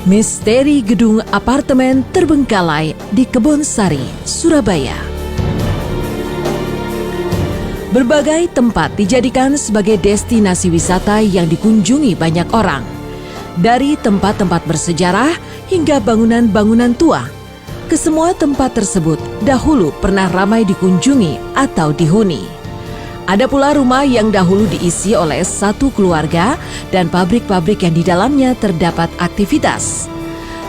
Misteri gedung apartemen terbengkalai di Kebonsari, Surabaya. Berbagai tempat dijadikan sebagai destinasi wisata yang dikunjungi banyak orang. Dari tempat-tempat bersejarah hingga bangunan-bangunan tua. Kesemua tempat tersebut dahulu pernah ramai dikunjungi atau dihuni. Ada pula rumah yang dahulu diisi oleh satu keluarga dan pabrik-pabrik yang di dalamnya terdapat aktivitas.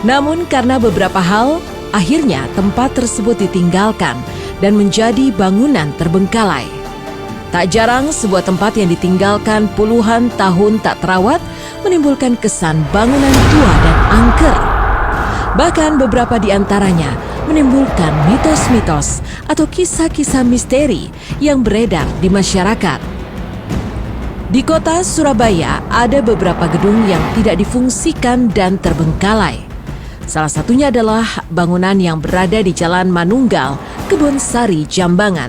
Namun karena beberapa hal, akhirnya tempat tersebut ditinggalkan dan menjadi bangunan terbengkalai. Tak jarang sebuah tempat yang ditinggalkan puluhan tahun tak terawat menimbulkan kesan bangunan tua dan angker. Bahkan beberapa di antaranya menimbulkan mitos-mitos atau kisah-kisah misteri yang beredar di masyarakat. Di kota Surabaya ada beberapa gedung yang tidak difungsikan dan terbengkalai. Salah satunya adalah bangunan yang berada di Jalan Manunggal, Kebonsari, Jambangan.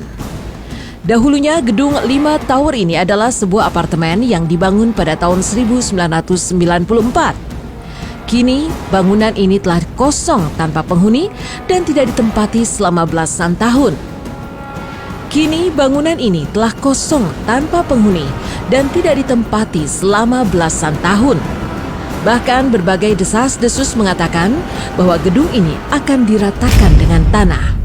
Dahulunya gedung 5 tower ini adalah sebuah apartemen yang dibangun pada tahun 1994. Kini, bangunan ini telah kosong tanpa penghuni dan tidak ditempati selama belasan tahun. Kini, bangunan ini telah kosong tanpa penghuni dan tidak ditempati selama belasan tahun. Bahkan berbagai desas-desus mengatakan bahwa gedung ini akan diratakan dengan tanah.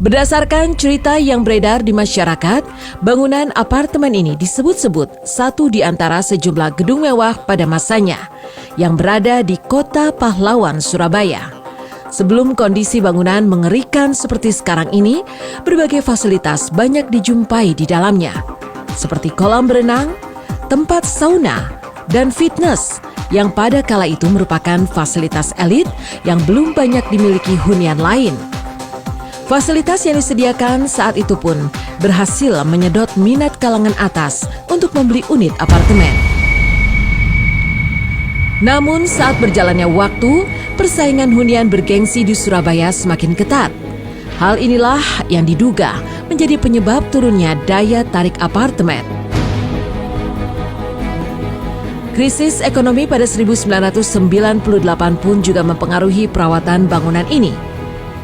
Berdasarkan cerita yang beredar di masyarakat, bangunan apartemen ini disebut-sebut satu di antara sejumlah gedung mewah pada masanya yang berada di Kota Pahlawan, Surabaya. Sebelum kondisi bangunan mengerikan seperti sekarang ini, berbagai fasilitas banyak dijumpai di dalamnya, seperti kolam berenang, tempat sauna, dan fitness yang pada kala itu merupakan fasilitas elit yang belum banyak dimiliki hunian lain. Fasilitas yang disediakan saat itu pun berhasil menyedot minat kalangan atas untuk membeli unit apartemen. Namun saat berjalannya waktu, persaingan hunian bergengsi di Surabaya semakin ketat. Hal inilah yang diduga menjadi penyebab turunnya daya tarik apartemen. Krisis ekonomi pada 1998 pun juga mempengaruhi perawatan bangunan ini.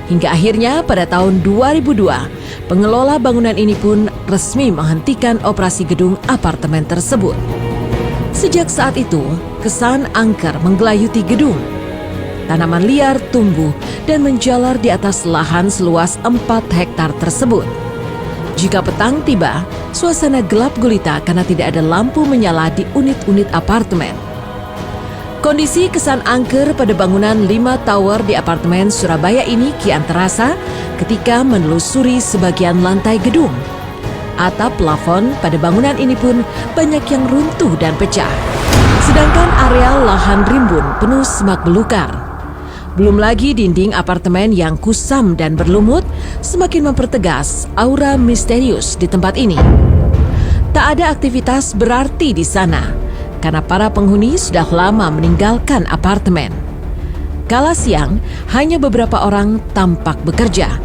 Hingga akhirnya pada tahun 2002, pengelola bangunan ini pun resmi menghentikan operasi gedung apartemen tersebut. Sejak saat itu, kesan angker menggelayuti gedung. Tanaman liar tumbuh dan menjalar di atas lahan seluas 4 hektar tersebut. Jika petang tiba, suasana gelap gulita karena tidak ada lampu menyala di unit-unit apartemen. Kondisi kesan angker pada bangunan 5 tower di apartemen Surabaya ini kian terasa ketika menelusuri sebagian lantai gedung. Atap plafon pada bangunan ini pun banyak yang runtuh dan pecah. Sedangkan area lahan rimbun penuh semak belukar. Belum lagi dinding apartemen yang kusam dan berlumut semakin mempertegas aura misterius di tempat ini. Tak ada aktivitas berarti di sana, karena para penghuni sudah lama meninggalkan apartemen. Kala siang, hanya beberapa orang tampak bekerja.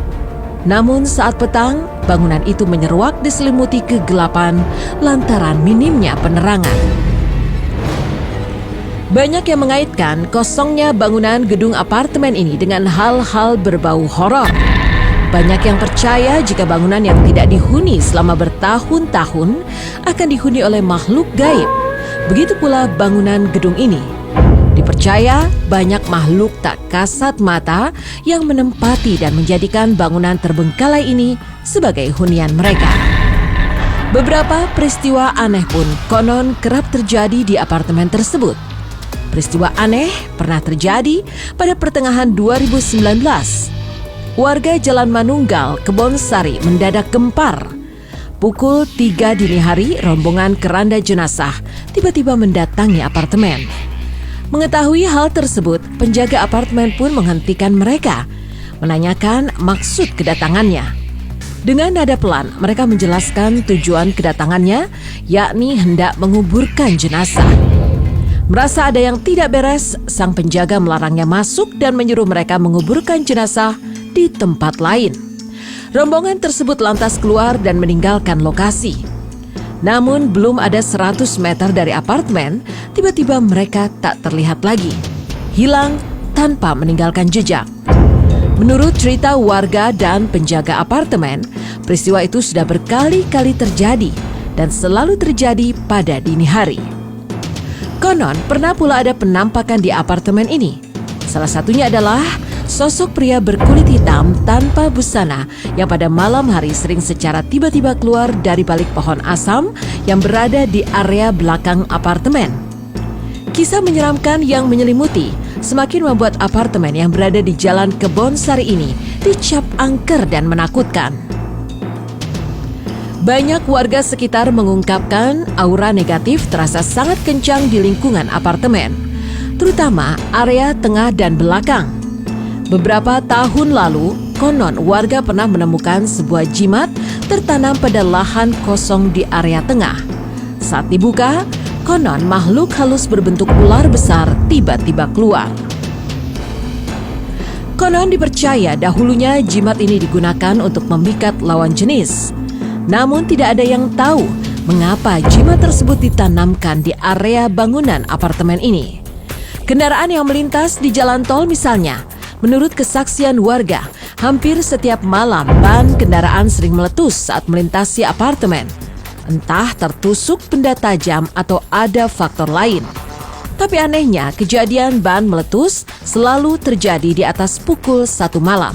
Namun saat petang, bangunan itu menyeruak diselimuti kegelapan lantaran minimnya penerangan. Banyak yang mengaitkan kosongnya bangunan gedung apartemen ini dengan hal-hal berbau horor. Banyak yang percaya jika bangunan yang tidak dihuni selama bertahun-tahun akan dihuni oleh makhluk gaib. Begitu pula bangunan gedung ini. Dipercaya banyak makhluk tak kasat mata yang menempati dan menjadikan bangunan terbengkalai ini sebagai hunian mereka. Beberapa peristiwa aneh pun konon kerap terjadi di apartemen tersebut. Peristiwa aneh pernah terjadi pada pertengahan 2019. Warga Jalan Manunggal, Kebonsari mendadak gempar. Pukul 3 dini hari, rombongan keranda jenazah tiba-tiba mendatangi apartemen. Mengetahui hal tersebut, penjaga apartemen pun menghentikan mereka, menanyakan maksud kedatangannya. Dengan nada pelan, mereka menjelaskan tujuan kedatangannya, yakni hendak menguburkan jenazah. Merasa ada yang tidak beres, sang penjaga melarangnya masuk dan menyuruh mereka menguburkan jenazah di tempat lain. Rombongan tersebut lantas keluar dan meninggalkan lokasi. Namun belum ada 100 meter dari apartemen, tiba-tiba mereka tak terlihat lagi. hilang tanpa meninggalkan jejak. Menurut cerita warga dan penjaga apartemen, peristiwa itu sudah berkali-kali terjadi dan selalu terjadi pada dini hari. Konon pernah pula ada penampakan di apartemen ini. Salah satunya adalah sosok pria berkulit hitam tanpa busana yang pada malam hari sering secara tiba-tiba keluar dari balik pohon asam yang berada di area belakang apartemen. Kisah menyeramkan yang menyelimuti semakin membuat apartemen yang berada di Jalan Kebonsari ini dicap angker dan menakutkan. Banyak warga sekitar mengungkapkan aura negatif terasa sangat kencang di lingkungan apartemen, terutama area tengah dan belakang. Beberapa tahun lalu, konon warga pernah menemukan sebuah jimat tertanam pada lahan kosong di area tengah. Saat dibuka, konon makhluk halus berbentuk ular besar tiba-tiba keluar. Konon dipercaya dahulunya jimat ini digunakan untuk memikat lawan jenis. Namun tidak ada yang tahu mengapa jimat tersebut ditanamkan di area bangunan apartemen ini. Kendaraan yang melintas di jalan tol misalnya, menurut kesaksian warga, hampir setiap malam ban kendaraan sering meletus saat melintasi apartemen. Entah tertusuk benda tajam atau ada faktor lain. Tapi anehnya, kejadian ban meletus selalu terjadi di atas pukul 1 malam.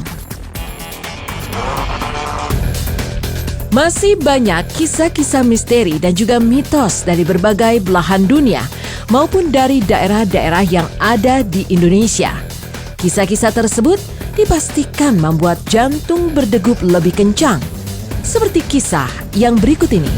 Masih banyak kisah-kisah misteri dan juga mitos dari berbagai belahan dunia maupun dari daerah-daerah yang ada di Indonesia. Kisah-kisah tersebut dipastikan membuat jantung berdegup lebih kencang. Seperti kisah yang berikut ini.